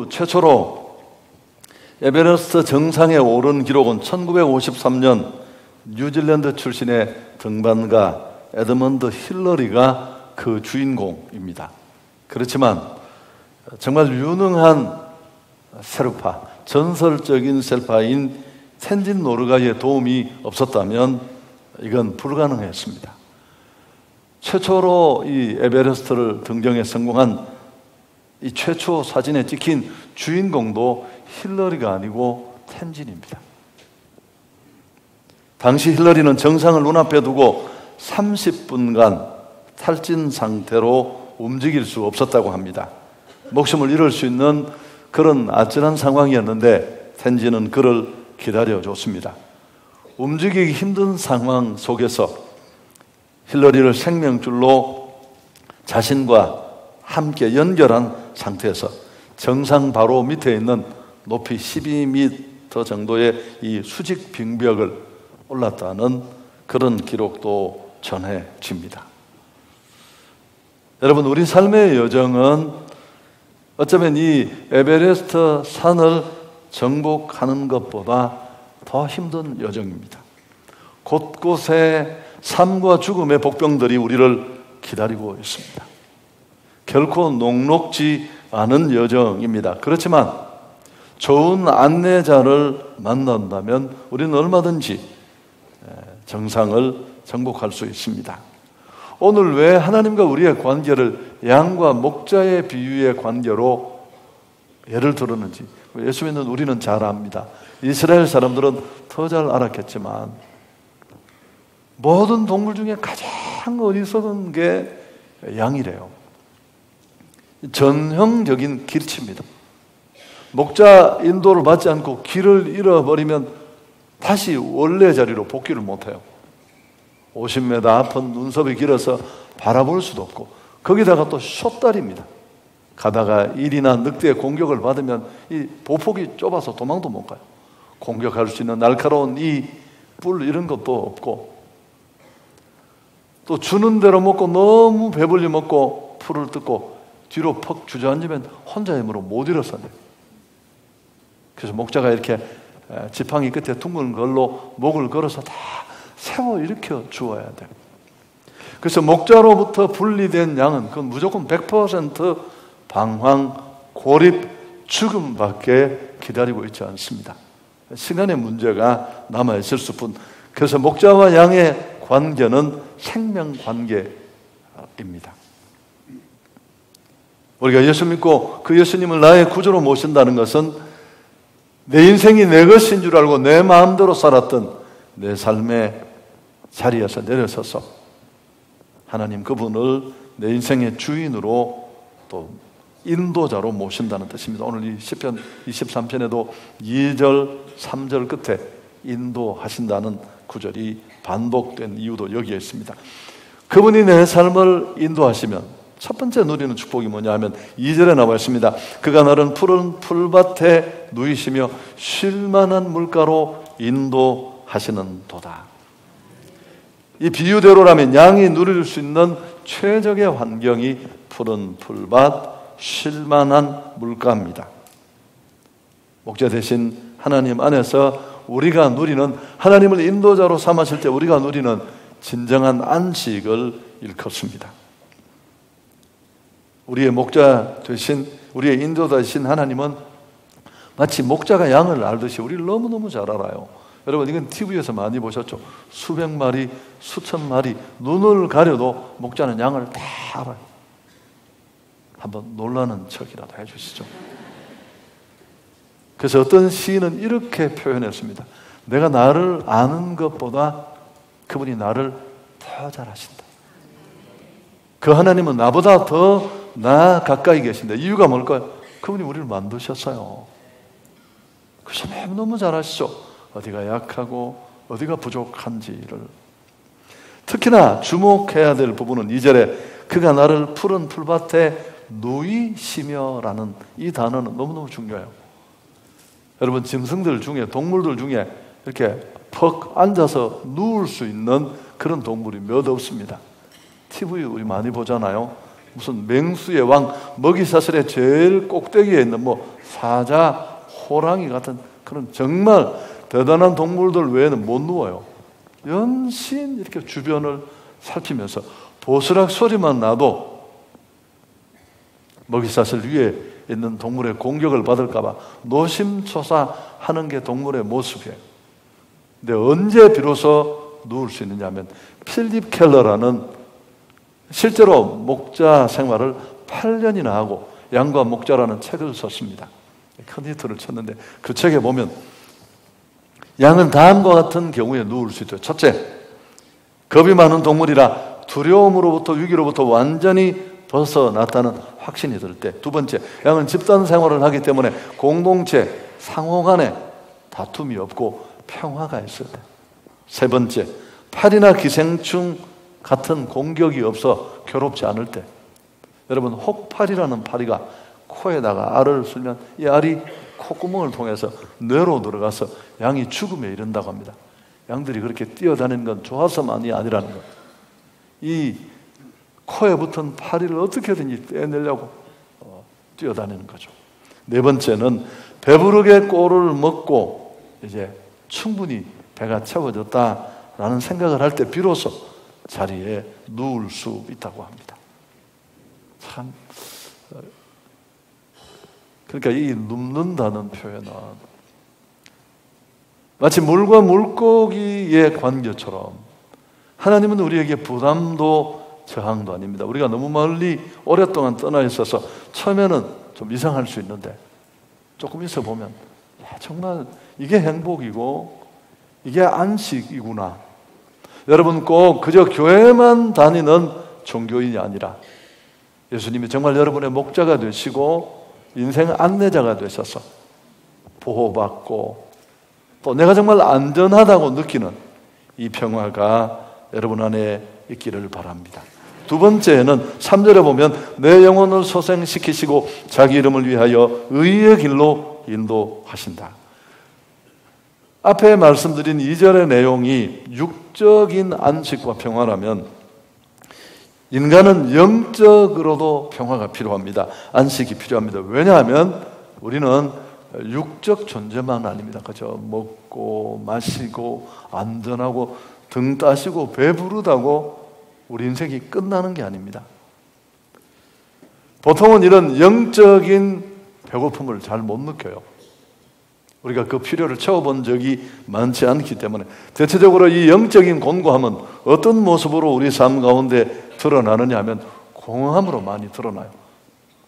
인류 최초로 에베레스트 정상에 오른 기록은 1953년 뉴질랜드 출신의 등반가 에드먼드 힐러리가 그 주인공입니다. 그렇지만 정말 유능한 셰르파, 전설적인 셰르파인 텐진 노르가의 도움이 없었다면 이건 불가능했습니다. 최초로 이 에베레스트를 등정에 성공한 이 최초 사진에 찍힌 주인공도 힐러리가 아니고 텐진입니다. 당시 힐러리는 정상을 눈앞에 두고 30분간 탈진 상태로 움직일 수 없었다고 합니다. 목숨을 잃을 수 있는 그런 아찔한 상황이었는데 텐진은 그를 기다려줬습니다. 움직이기 힘든 상황 속에서 힐러리를 생명줄로 자신과 함께 연결한 상태에서 정상 바로 밑에 있는 높이 12m 정도의 이 수직 빙벽을 올랐다는 그런 기록도 전해집니다. 여러분, 우리 삶의 여정은 어쩌면 이 에베레스트 산을 정복하는 것보다 더 힘든 여정입니다. 곳곳에 삶과 죽음의 복병들이 우리를 기다리고 있습니다. 결코 녹록지 않은 여정입니다. 그렇지만 좋은 안내자를 만난다면 우리는 얼마든지 정상을 정복할 수 있습니다. 오늘 왜 하나님과 우리의 관계를 양과 목자의 비유의 관계로 예를 들었는지 예수 믿는 우리는 잘 압니다. 이스라엘 사람들은 더 잘 알았겠지만 모든 동물 중에 가장 어리석은 게 양이래요. 전형적인 길치입니다. 목자 인도를 받지 않고 길을 잃어버리면 다시 원래 자리로 복귀를 못해요. 50m 앞은 눈썹이 길어서 바라볼 수도 없고 거기다가 또 숏다리입니다. 가다가 일이나 늑대의 공격을 받으면 이 보폭이 좁아서 도망도 못 가요. 공격할 수 있는 날카로운 이 뿔 이런 것도 없고 또 주는 대로 먹고 너무 배불리 먹고 풀을 뜯고 뒤로 퍽 주저앉으면 혼자 힘으로 못 일어서요. 그래서 목자가 이렇게 지팡이 끝에 둥근 걸로 목을 걸어서 다 세워 일으켜 주어야 돼요. 그래서 목자로부터 분리된 양은 그건 무조건 100% 방황, 고립, 죽음밖에 기다리고 있지 않습니다. 시간의 문제가 남아있을 뿐. 그래서 목자와 양의 관계는 생명관계입니다. 우리가 예수 믿고 그 예수님을 나의 구주로 모신다는 것은 내 인생이 내 것인 줄 알고 내 마음대로 살았던 내 삶의 자리에서 내려서서 하나님 그분을 내 인생의 주인으로 또 인도자로 모신다는 뜻입니다. 오늘 이 시편 23편에도 2절, 3절 끝에 인도하신다는 구절이 반복된 이유도 여기에 있습니다. 그분이 내 삶을 인도하시면 첫 번째 누리는 축복이 뭐냐 하면 2절에 나와 있습니다. 그가 나를 푸른 풀밭에 누이시며 쉴만한 물가로 인도하시는 도다. 이 비유대로라면 양이 누릴 수 있는 최적의 환경이 푸른 풀밭, 쉴만한 물가입니다. 목자 대신 하나님 안에서 우리가 누리는 하나님을 인도자로 삼으실 때 우리가 누리는 진정한 안식을 일컫습니다. 우리의 목자 되신 우리의 인도자 되신 하나님은 마치 목자가 양을 알듯이 우리를 너무너무 잘 알아요. 여러분 이건 TV에서 많이 보셨죠? 수백 마리, 수천 마리 눈을 가려도 목자는 양을 다 알아요. 한번 놀라는 척이라도 해주시죠. 그래서 어떤 시인은 이렇게 표현했습니다. 내가 나를 아는 것보다 그분이 나를 더 잘 아신다. 그 하나님은 나보다 더 나 가까이 계신다. 이유가 뭘까요? 그분이 우리를 만드셨어요. 그래서 너무 잘 아시죠. 어디가 약하고 어디가 부족한지를. 특히나 주목해야 될 부분은 2절에 그가 나를 푸른 풀밭에 누이시며라는 이 단어는 너무너무 중요해요. 여러분 짐승들 중에 동물들 중에 이렇게 퍽 앉아서 누울 수 있는 그런 동물이 몇 없습니다. TV 우리 많이 보잖아요. 무슨 맹수의 왕, 먹이사슬의 제일 꼭대기에 있는 뭐 사자, 호랑이 같은 그런 정말 대단한 동물들 외에는 못 누워요. 연신 이렇게 주변을 살피면서 보스락 소리만 나도 먹이사슬 위에 있는 동물의 공격을 받을까 봐 노심초사하는 게 동물의 모습이에요. 근데 언제 비로소 누울 수 있느냐 하면 필립 켈러라는 실제로 목자 생활을 8년이나 하고 양과 목자라는 책을 썼습니다. 큰 히트를 쳤는데 그 책에 보면 양은 다음과 같은 경우에 누울 수 있어요. 첫째, 겁이 많은 동물이라 두려움으로부터 위기로부터 완전히 벗어났다는 확신이 들 때. 두 번째, 양은 집단 생활을 하기 때문에 공동체, 상호 간에 다툼이 없고 평화가 있을 때. 세 번째, 파리나 기생충 같은 공격이 없어 괴롭지 않을 때. 여러분, 혹파리라는 파리가 코에다가 알을 sul면 이 알이 콧구멍을 통해서 뇌로 들어가서 양이 죽음에 이른다고 합니다. 양들이 그렇게 뛰어다니는 건 좋아서만이 아니라는 것. 이 코에 붙은 파리를 어떻게든지 떼내려고 뛰어다니는 거죠. 네 번째는 배부르게 꼴을 먹고 이제 충분히 배가 채워졌다라는 생각을 할 때 비로소 자리에 누울 수 있다고 합니다. 참, 그러니까 이 눕는다는 표현은 마치 물과 물고기의 관계처럼 하나님은 우리에게 부담도 저항도 아닙니다. 우리가 너무 멀리 오랫동안 떠나 있어서 처음에는 좀 이상할 수 있는데 조금 있어 보면 정말 이게 행복이고 이게 안식이구나. 여러분, 꼭 그저 교회만 다니는 종교인이 아니라 예수님이 정말 여러분의 목자가 되시고 인생 안내자가 되셔서 보호받고 또 내가 정말 안전하다고 느끼는 이 평화가 여러분 안에 있기를 바랍니다. 두 번째는 3절에 보면 내 영혼을 소생시키시고 자기 이름을 위하여 의의 길로 인도하신다. 앞에 말씀드린 2절의 내용이 육적인 안식과 평화라면 인간은 영적으로도 평화가 필요합니다. 안식이 필요합니다. 왜냐하면 우리는 육적 존재만 아닙니다. 그죠? 먹고 마시고 안전하고 등 따시고 배부르다고 우리 인생이 끝나는 게 아닙니다. 보통은 이런 영적인 배고픔을 잘 못 느껴요. 우리가 그 필요를 채워본 적이 많지 않기 때문에 대체적으로 이 영적인 곤고함은 어떤 모습으로 우리 삶 가운데 드러나느냐 하면 공허함으로 많이 드러나요.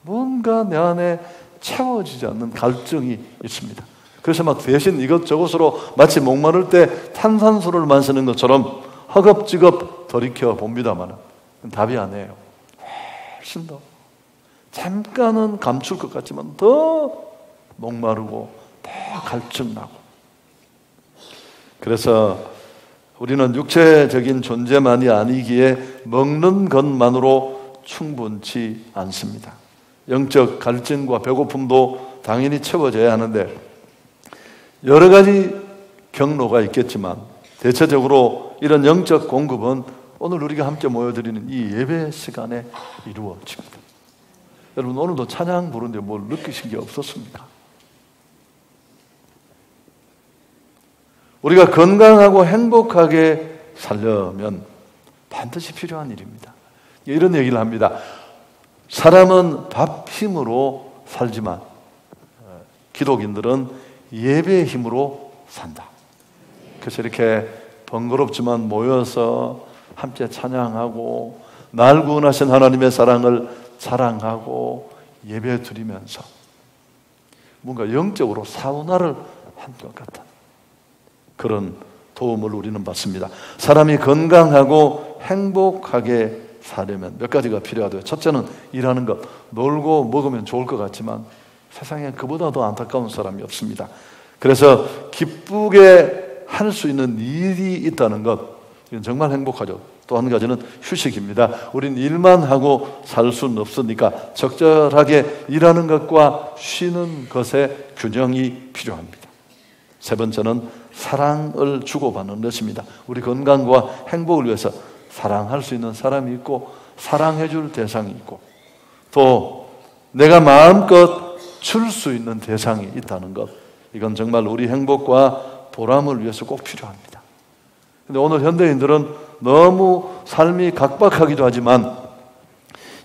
뭔가 내 안에 채워지지 않는 갈증이 있습니다. 그래서 막 대신 이것저것으로 마치 목마를 때 탄산수를 마시는 것처럼 허겁지겁 돌이켜 봅니다만 답이 아니에요. 훨씬 더 잠깐은 감출 것 같지만 더 목마르고 더 갈증나고. 그래서 우리는 육체적인 존재만이 아니기에 먹는 것만으로 충분치 않습니다. 영적 갈증과 배고픔도 당연히 채워져야 하는데 여러 가지 경로가 있겠지만 대체적으로 이런 영적 공급은 오늘 우리가 함께 모여드리는 이 예배 시간에 이루어집니다. 여러분, 오늘도 찬양 부르는데 뭘 느끼신 게 없었습니까? 우리가 건강하고 행복하게 살려면 반드시 필요한 일입니다. 이런 얘기를 합니다. 사람은 밥 힘으로 살지만 기독인들은 예배의 힘으로 산다. 그래서 이렇게 번거롭지만 모여서 함께 찬양하고 날 구원하신 하나님의 사랑을 자랑하고 예배 드리면서 뭔가 영적으로 사우나를 한 것 같은 그런 도움을 우리는 받습니다. 사람이 건강하고 행복하게 살려면 몇 가지가 필요하대요. 첫째는 일하는 것. 놀고 먹으면 좋을 것 같지만 세상에 그보다 더 안타까운 사람이 없습니다. 그래서 기쁘게 할 수 있는 일이 있다는 것, 이건 정말 행복하죠. 또 한 가지는 휴식입니다. 우린 일만 하고 살 수는 없으니까 적절하게 일하는 것과 쉬는 것의 균형이 필요합니다. 세 번째는 사랑을 주고받는 것입니다. 우리 건강과 행복을 위해서 사랑할 수 있는 사람이 있고 사랑해 줄 대상이 있고 또 내가 마음껏 줄 수 있는 대상이 있다는 것, 이건 정말 우리 행복과 보람을 위해서 꼭 필요합니다. 근데 오늘 현대인들은 너무 삶이 각박하기도 하지만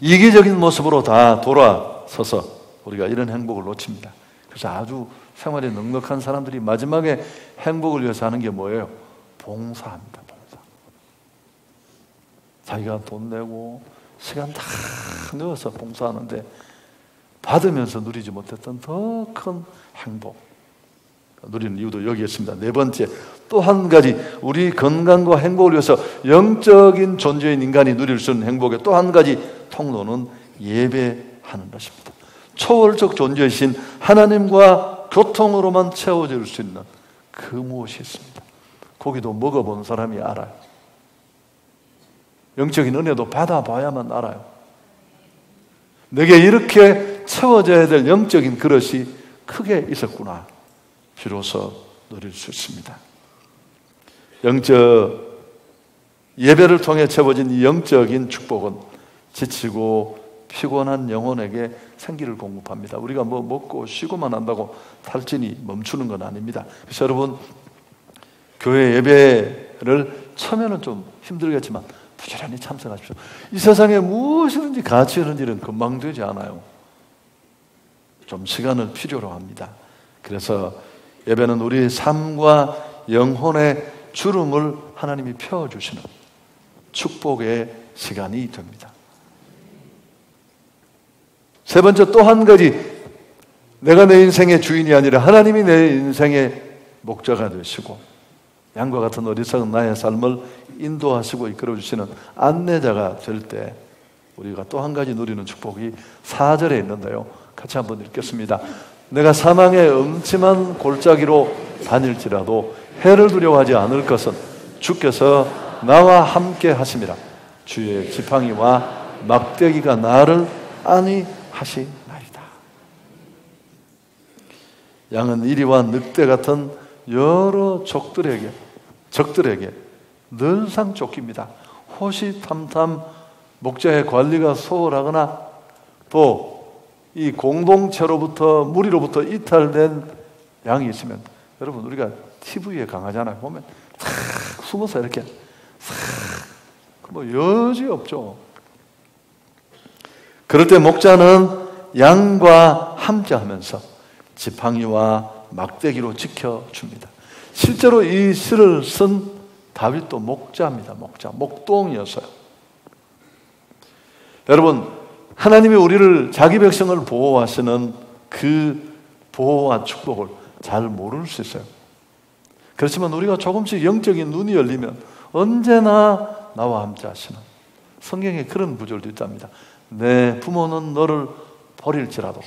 이기적인 모습으로 다 돌아서서 우리가 이런 행복을 놓칩니다. 그래서 아주 생활이 넉넉한 사람들이 마지막에 행복을 위해서 하는 게 뭐예요? 봉사합니다. 봉사. 자기가 돈 내고 시간 다 넣어서 봉사하는데 받으면서 누리지 못했던 더 큰 행복 누리는 이유도 여기 있습니다. 네 번째, 또 한 가지 우리 건강과 행복을 위해서 영적인 존재인 인간이 누릴 수 있는 행복의 또 한 가지 통로는 예배하는 것입니다. 초월적 존재이신 하나님과 교통으로만 채워질 수 있는 그 무엇이 있습니다. 고기도 먹어본 사람이 알아요. 영적인 은혜도 받아봐야만 알아요. 내게 이렇게 채워져야 될 영적인 그릇이 크게 있었구나. 비로소 누릴 수 있습니다. 영적 예배를 통해 채워진 이 영적인 축복은 지치고 피곤한 영혼에게 생기를 공급합니다. 우리가 뭐 먹고 쉬고만 한다고 탈진이 멈추는 건 아닙니다. 그래서 여러분, 교회 예배를 처음에는 좀 힘들겠지만 부지런히 참석하십시오. 이 세상에 무엇이든지 가치 있는 일은 금방 되지 않아요. 좀 시간을 필요로 합니다. 그래서 예배는 우리의 삶과 영혼의 주름을 하나님이 펴주시는 축복의 시간이 됩니다. 세 번째, 또 한 가지, 내가 내 인생의 주인이 아니라 하나님이 내 인생의 목자가 되시고 양과 같은 어리석은 나의 삶을 인도하시고 이끌어주시는 안내자가 될 때 우리가 또 한 가지 누리는 축복이 4절에 있는데요. 같이 한번 읽겠습니다. 내가 사망의 음침한 골짜기로 다닐지라도 해를 두려워하지 않을 것은 주께서 나와 함께 하심이라. 주의 지팡이와 막대기가 나를 안위하시나이다. 양은 이리와 늑대 같은 여러 적들에게 늘상 쫓깁니다. 호시탐탐 목자의 관리가 소홀하거나 또 이 공동체로부터 무리로부터 이탈된 양이 있으면, 여러분 우리가 TV에 강하잖아요. 보면 탁 숨어서 이렇게 뭐 여지 없죠. 그럴 때 목자는 양과 함께하면서 지팡이와 막대기로 지켜줍니다. 실제로 이 시를 쓴 다윗도 목자입니다. 목동이었어요. 여러분, 하나님이 우리를 자기 백성을 보호하시는 그 보호와 축복을 잘 모를 수 있어요. 그렇지만 우리가 조금씩 영적인 눈이 열리면 언제나 나와 함께 하시는, 성경에 그런 구절도 있답니다. 내 부모는 너를 버릴지라도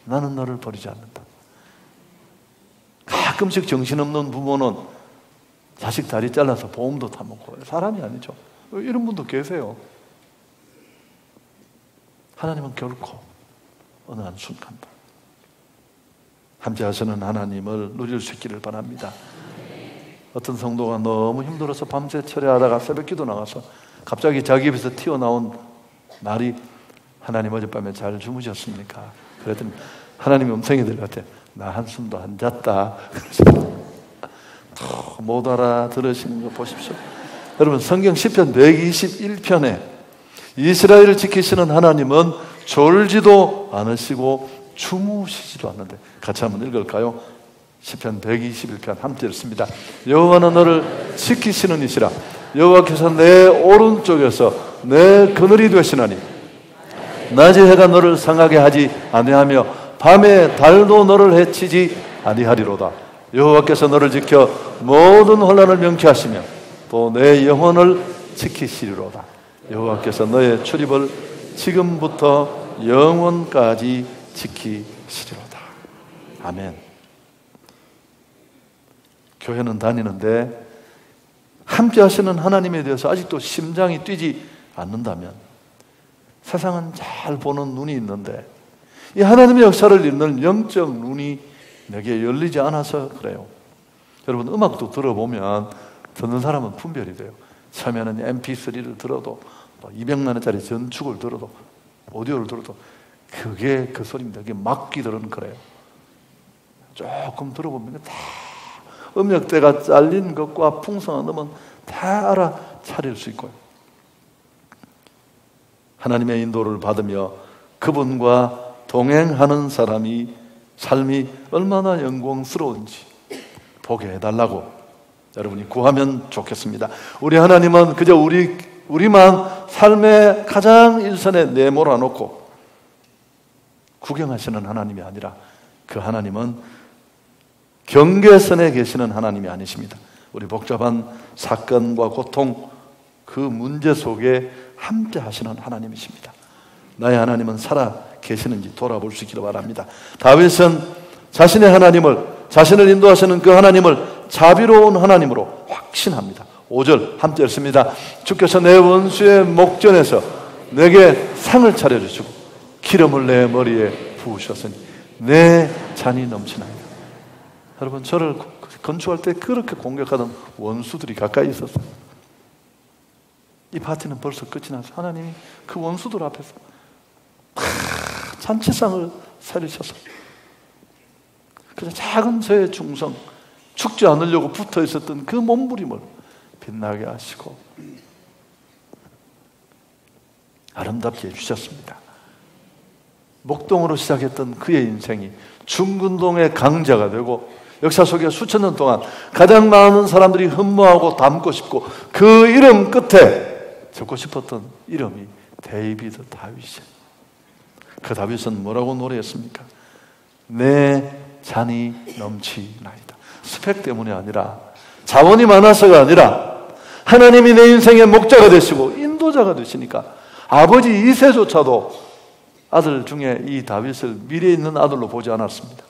나는 너를 버리지 않는다. 가끔씩 정신없는 부모는 자식 다리 잘라서 보험도 타먹고, 사람이 아니죠. 이런 분도 계세요. 하나님은 결코 어느 한순간도 함께 하시는 하나님을 누릴 수 있기를 바랍니다. 어떤 성도가 너무 힘들어서 밤새 철야하다가 새벽 기도 나가서 갑자기 자기 입에서 튀어나온 말이, 하나님 어젯밤에 잘 주무셨습니까? 그랬더니 하나님이 음성이 들렸대. 나 한숨도 안 잤다. 못 알아들으시는 거 보십시오. 여러분, 성경 시편 121편에 이스라엘을 지키시는 하나님은 졸지도 않으시고 주무시지도 않는데, 같이 한번 읽을까요? 시편 121편 함께 읽습니다. 여호와는 너를 지키시는 이시라. 여호와께서 내 오른쪽에서 내 그늘이 되시나니 낮에 해가 너를 상하게 하지 아니하며 밤에 달도 너를 해치지 아니하리로다. 여호와께서 너를 지켜 모든 혼란을 명쾌하시며 또 내 영혼을 지키시리로다. 여호와께서 너의 출입을 지금부터 영원까지 지키시리로다. 아멘. 교회는 다니는데 함께 하시는 하나님에 대해서 아직도 심장이 뛰지 않는다면 세상은 잘 보는 눈이 있는데 이 하나님의 역사를 읽는 영적 눈이 내게 열리지 않아서 그래요. 여러분, 음악도 들어보면 듣는 사람은 분별이 돼요. 처음에는 MP3를 들어도 200만 원짜리 전축을 들어도 오디오를 들어도 그게 그 소리입니다. 그게 막귀들은 그래요. 조금 들어보면 다 음역대가 잘린 것과 풍성한 음은 다 알아차릴 수 있고요. 하나님의 인도를 받으며 그분과 동행하는 사람이 삶이 얼마나 영광스러운지 보게 해달라고 여러분이 구하면 좋겠습니다. 우리 하나님은 그저 우리만 삶의 가장 일선에 내몰아 놓고 구경하시는 하나님이 아니라 그 하나님은 경계선에 계시는 하나님이 아니십니다. 우리 복잡한 사건과 고통, 그 문제 속에 함께 하시는 하나님이십니다. 나의 하나님은 살아 계시는지 돌아볼 수 있기를 바랍니다. 다윗은 자신의 하나님을, 자신을 인도하시는 그 하나님을 자비로운 하나님으로 확신합니다. 5절 함께 읽습니다. 주께서 내 원수의 목전에서 내게 상을 차려주시고 기름을 내 머리에 부으셨으니 내 잔이 넘치나이다. 여러분, 저를 건축할 때 그렇게 공격하던 원수들이 가까이 있었어요. 이 파티는 벌써 끝이 나서 하나님이 그 원수들 앞에서 잔치상을 차리셔서 그저 작은 저의 중성, 죽지 않으려고 붙어 있었던 그 몸부림을 빛나게 하시고 아름답게 해주셨습니다. 목동으로 시작했던 그의 인생이 중근동의 강자가 되고 역사 속에 수천 년 동안 가장 많은 사람들이 흠모하고 닮고 싶고 그 이름 끝에 적고 싶었던 이름이 데이비드 다윗이에요. 그 다윗은 뭐라고 노래했습니까? 내 잔이 넘치나이다. 스펙 때문이 아니라, 자원이 많아서가 아니라 하나님이 내 인생의 목자가 되시고 인도자가 되시니까 아버지 이새조차도 아들 중에 이 다윗을 미래 있는 아들로 보지 않았습니다.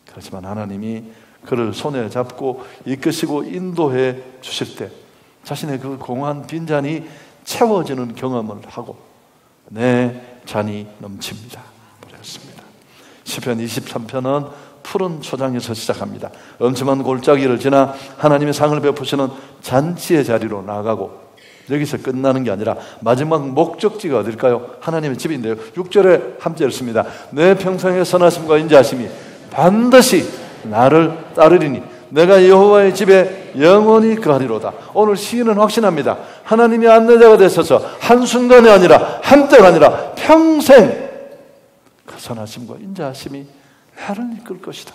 그렇지만 하나님이 그를 손에 잡고 이끄시고 인도해 주실 때 자신의 그 공허한 빈잔이 채워지는 경험을 하고 내 잔이 넘칩니다. 그랬습니다. 시편 23편은 푸른 초장에서 시작합니다. 엄침한 골짜기를 지나 하나님의 상을 베푸시는 잔치의 자리로 나아가고 여기서 끝나는 게 아니라 마지막 목적지가 어딜까요? 하나님의 집인데요. 6절에 함께 읽습니다. 내 평생의 선하심과 인자하심이 반드시 나를 따르리니 내가 여호와의 집에 영원히 거하리로다. 오늘 시인은 확신합니다. 하나님이 안내자가 되셔서 한순간이 아니라 한때가 아니라 평생 그 선하심과 인자하심이 나를 이끌 것이다.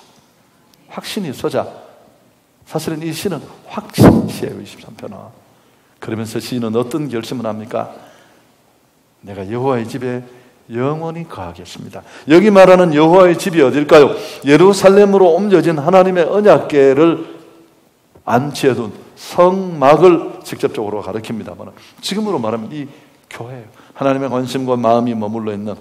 확신이 있어자 사실은 이 시는 확신시예요. 23편은. 그러면서 시인은 어떤 결심을 합니까? 내가 여호와의 집에 영원히 거하겠습니다. 여기 말하는 여호와의 집이 어딜까요? 예루살렘으로 옮겨진 하나님의 언약궤를 안치해둔 성막을 직접적으로 가리킵니다만 지금으로 말하면 이 교회예요. 하나님의 관심과 마음이 머물러 있는,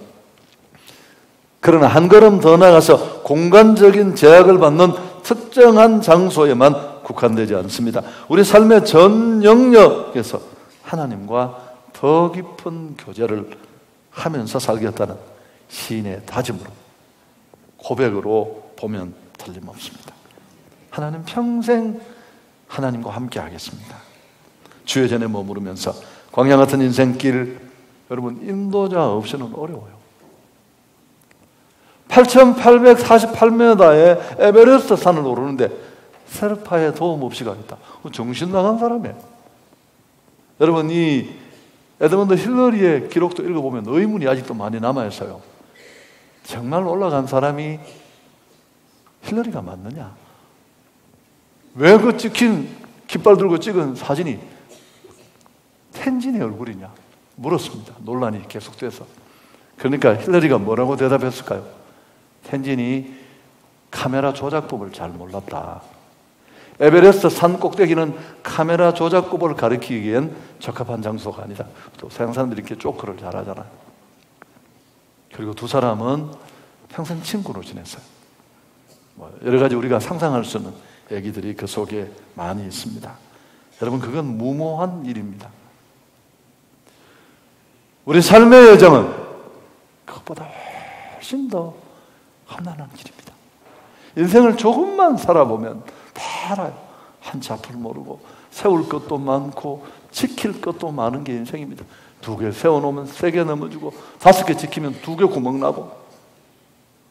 그러나 한 걸음 더 나가서 공간적인 제약을 받는 특정한 장소에만 국한되지 않습니다. 우리 삶의 전 영역에서 하나님과 더 깊은 교제를 하면서 살겠다는 시인의 다짐으로, 고백으로 보면 틀림없습니다. 하나님 평생 하나님과 함께 하겠습니다. 주의 전에 머무르면서 광야 같은 인생길, 여러분 인도자 없이는 어려워요. 8,848m의 에베레스트 산을 오르는데 세르파의 도움 없이 가겠다. 정신 나간 사람이에요. 여러분 이 에드먼드 힐러리의 기록도 읽어보면 의문이 아직도 많이 남아있어요. 정말 올라간 사람이 힐러리가 맞느냐? 왜 그 찍힌 깃발 들고 찍은 사진이 텐진의 얼굴이냐? 물었습니다. 논란이 계속돼서. 그러니까 힐러리가 뭐라고 대답했을까요? 텐진이 카메라 조작법을 잘 몰랐다. 에베레스트 산 꼭대기는 카메라 조작법을 가리키기엔 적합한 장소가 아니다. 또 서양 사람들이 이렇게 조크를 잘하잖아요. 그리고 두 사람은 평생 친구로 지냈어요. 여러 가지 우리가 상상할 수 있는 얘기들이 그 속에 많이 있습니다. 여러분 그건 무모한 일입니다. 우리 삶의 여정은 그것보다 훨씬 더 험난한 길입니다. 인생을 조금만 살아보면 다 알아요. 한치 앞을 모르고 세울 것도 많고 지킬 것도 많은 게 인생입니다. 2개 세워놓으면 3개 넘어지고 5개 지키면 2개 구멍 나고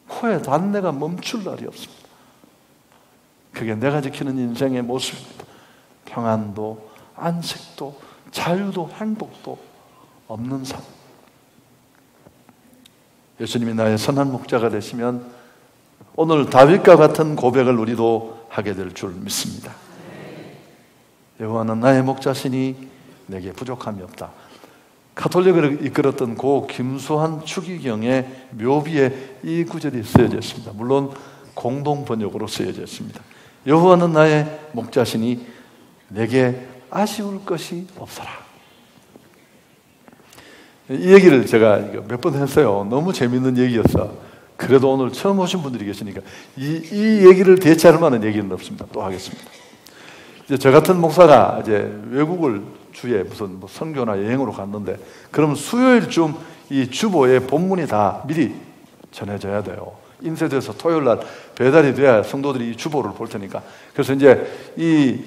코에 단내가 멈출 날이 없습니다. 그게 내가 지키는 인생의 모습입니다. 평안도 안식도 자유도 행복도 없는 삶. 예수님이 나의 선한 목자가 되시면 오늘 다윗과 같은 고백을 우리도 하게 될 줄 믿습니다. 여호와는 나의 목자시니 내게 부족함이 없다. 가톨릭을 이끌었던 고 김수환 추기경의 묘비에 이 구절이 쓰여져 있습니다. 물론 공동 번역으로 쓰여져 있습니다. 여호와는 나의 목자시니 내게 아쉬울 것이 없어라. 이 얘기를 제가 몇 번 했어요. 너무 재밌는 얘기였어. 그래도 오늘 처음 오신 분들이 계시니까 이 얘기를 대체할 만한 얘기는 없습니다. 또 하겠습니다. 이제 저 같은 목사가 이제 외국을 주에 무슨 선교나 여행으로 갔는데, 그럼 수요일쯤 이 주보에 본문이 다 미리 전해져야 돼요. 인쇄돼서 토요일 날 배달이 돼야 성도들이 이 주보를 볼 테니까. 그래서 이제 이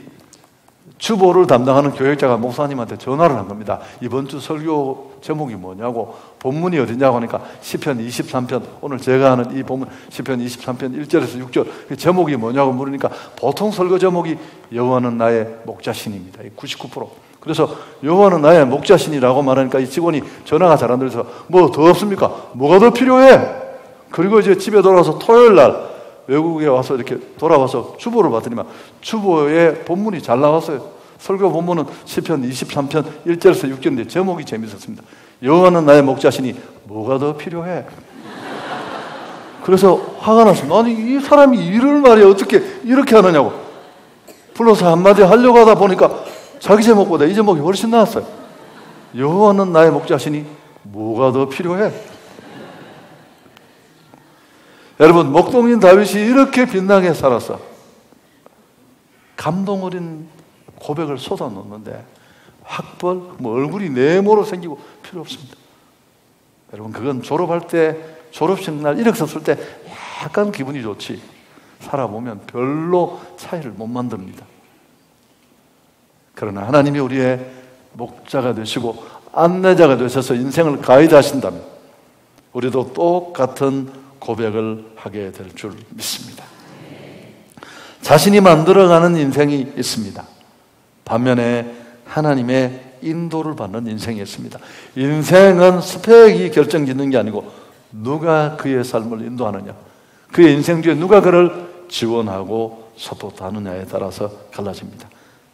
주보를 담당하는 교역자가 목사님한테 전화를 한 겁니다. 이번 주 설교 제목이 뭐냐고, 본문이 어디냐고 하니까 시편 23편, 오늘 제가 하는 이 본문 시편 23편 1절에서 6절 제목이 뭐냐고 물으니까 보통 설교 제목이 여호와는 나의 목자신입니다. 99%. 그래서 여호와는 나의 목자신이라고 말하니까 이 직원이 전화가 잘 안 들려서 뭐 더 없습니까? 뭐가 더 필요해? 그리고 이제 집에 돌아와서 토요일 날 외국에 와서 이렇게 돌아와서 주보를 봤더니만 주보에 본문이 잘 나왔어요. 설교 본문은 시편 23편 1절에서 6절인데 제목이 재밌었습니다. 여호와는 나의 목자시니 뭐가 더 필요해? 그래서 화가 났습니다. 아니 이 사람이 이럴 말이 어떻게 이렇게 하느냐고. 불러서 한마디 하려고 하다 보니까 자기 제목보다 이 제목이 훨씬 나았어요. 여호와는 나의 목자시니 뭐가 더 필요해? 여러분, 목동인 다윗이 이렇게 빛나게 살았어. 감동 어린 고백을 쏟아놓는데 학벌, 얼굴이 네모로 생기고 필요 없습니다. 여러분, 그건 졸업할 때, 졸업식 날 이력서 쓸 때 약간 기분이 좋지, 살아보면 별로 차이를 못 만듭니다. 그러나 하나님이 우리의 목자가 되시고 안내자가 되셔서 인생을 가이드하신다면 우리도 똑같은 고백을 하게 될 줄 믿습니다. 자신이 만들어가는 인생이 있습니다. 반면에 하나님의 인도를 받는 인생이 있습니다. 인생은 스펙이 결정짓는 게 아니고 누가 그의 삶을 인도하느냐, 그의 인생 중에 누가 그를 지원하고 서포트하느냐에 따라서 갈라집니다.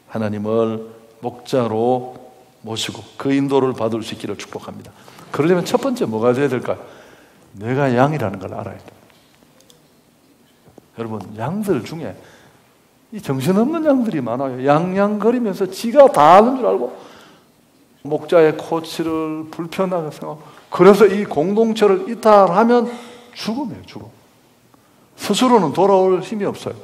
하나님을 목자로 모시고 그 인도를 받을 수 있기를 축복합니다. 그러려면 첫 번째 뭐가 되어야 될까요? 내가 양이라는 걸 알아야 돼요. 여러분, 양들 중에 이 정신없는 양들이 많아요. 양양거리면서 지가 다 아는 줄 알고 목자의 코치를 불편하게 생각하고, 그래서 이 공동체를 이탈하면 죽음이에요. 죽음. 스스로는 돌아올 힘이 없어요.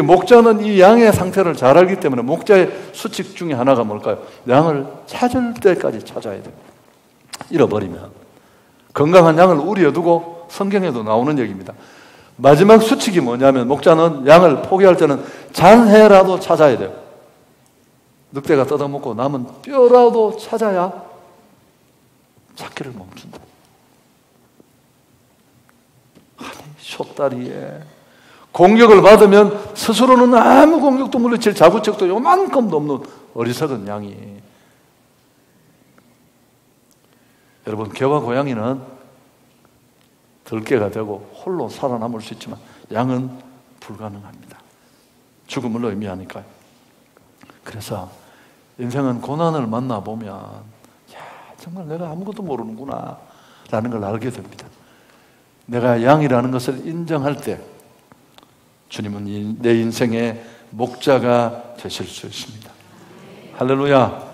목자는 이 양의 상태를 잘 알기 때문에 목자의 수칙 중에 하나가 뭘까요? 양을 찾을 때까지 찾아야 돼요. 잃어버리면. 건강한 양을 우리에 두고 성경에도 나오는 얘기입니다. 마지막 수칙이 뭐냐면 목자는 양을 포기할 때는 잔해라도 찾아야 돼요. 늑대가 뜯어먹고 남은 뼈라도 찾아야 찾기를 멈춘다. 아니, 숏다리에 공격을 받으면 스스로는 아무 공격도 물리칠 자구책도 요만큼도 없는 어리석은 양이. 여러분, 개와 고양이는 들개가 되고 홀로 살아남을 수 있지만 양은 불가능합니다. 죽음을 의미하니까요. 그래서 인생은 고난을 만나보면 정말 내가 아무것도 모르는구나 라는 걸 알게 됩니다. 내가 양이라는 것을 인정할 때 주님은 내 인생의 목자가 되실 수 있습니다. 할렐루야.